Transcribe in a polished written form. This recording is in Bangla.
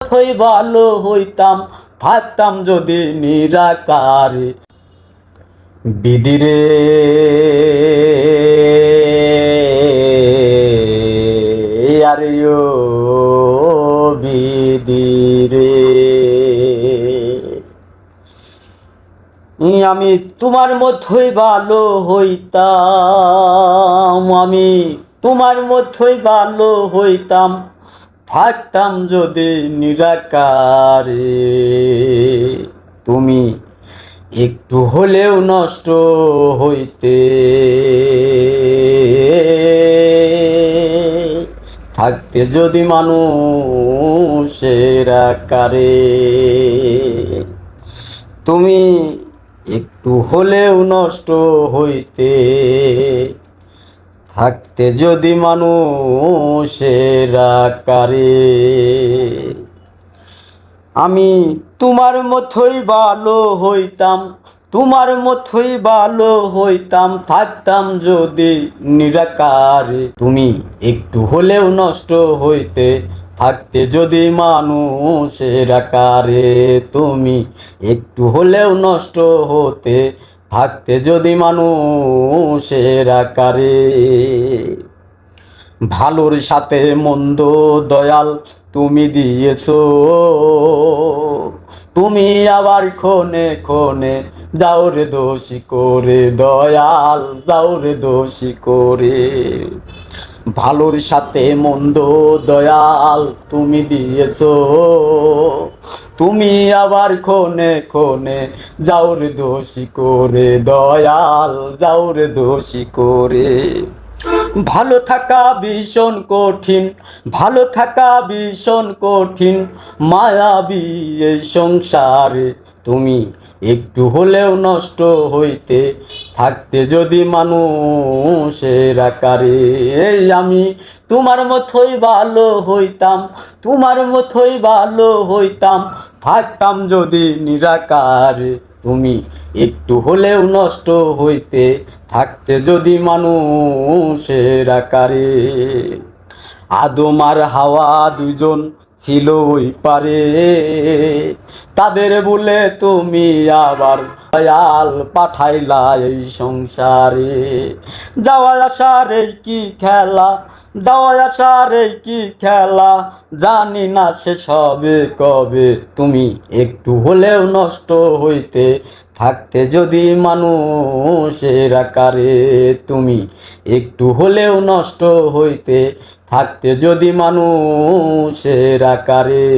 মতোই ভালো হইতাম, থাকতাম যদি নিরাকারে। বিধিরে আরে ও বিধিরে, আমি তোমার মতোই ভালো হইতাম, আমি তোমার মতোই ভালো হইতাম, থাকতাম যদি নিরাকারে। তুমি একটু হলেও নষ্ট হইতে, থাকতে যদি মানুষের আকারে। তুমি একটু হলেও নষ্ট হইতে, থাকতে যদি মানুষের আকারে। আমি তোমার মতোই ভালো হইতাম, তোমার মতোই ভালো হইতাম, থাকতাম যদি নিরাকারে। তুমি একটু হলেও নষ্ট হইতে, থাকতে যদি মানুষের আকারে। তুমি একটু হলেও নষ্ট হতে, থাকতে যদি মানুষের আকারে। ভালোর সাথে মন্দ দয়াল তুমি দিয়েছো, তুমি আবার ক্ষণে ক্ষণে যাও রে দোষী করে দয়াল, যাও রে দোষী করে। ভালোর সাথে মন্দ দয়াল তুমি দিয়েছো, তুমি আবার ক্ষণে ক্ষণে যাও রে দোষী করে দয়াল, যাও রে দোষী করে। ভালো থাকা ভীষণ কঠিন, ভালো থাকা ভীষণ কঠিন, মায়াবী এই সংসারে। তুমি একটু হলেও নষ্ট হইতে, থাকতে যদি মানুষের আকারে। আমি তোমার মতোই ভালো হইতাম, তোমার মতোই ভালো হইতাম, থাকতাম যদি নিরাকারে। তুমি একটু হলেও নষ্ট হইতে, থাকতে যদি মানুষের আকারে। আদম আর হাওয়া দুইজন ছিল ওই পারে, তাদের বলে তুমি আবার দয়াল পাঠাইলা এই সংসারে। যাওয়া আসার এই কি খেলা, যাওয়া আসার এই কি খেলা, জানি না শেষ হবে কবে। তুমি একটু হলেও নষ্ট হইতে, থাকতে যদি মানুষের আকারে। তুমি একটু হলেও নষ্ট হইতে, থাকতে যদি মানুষের আকারে।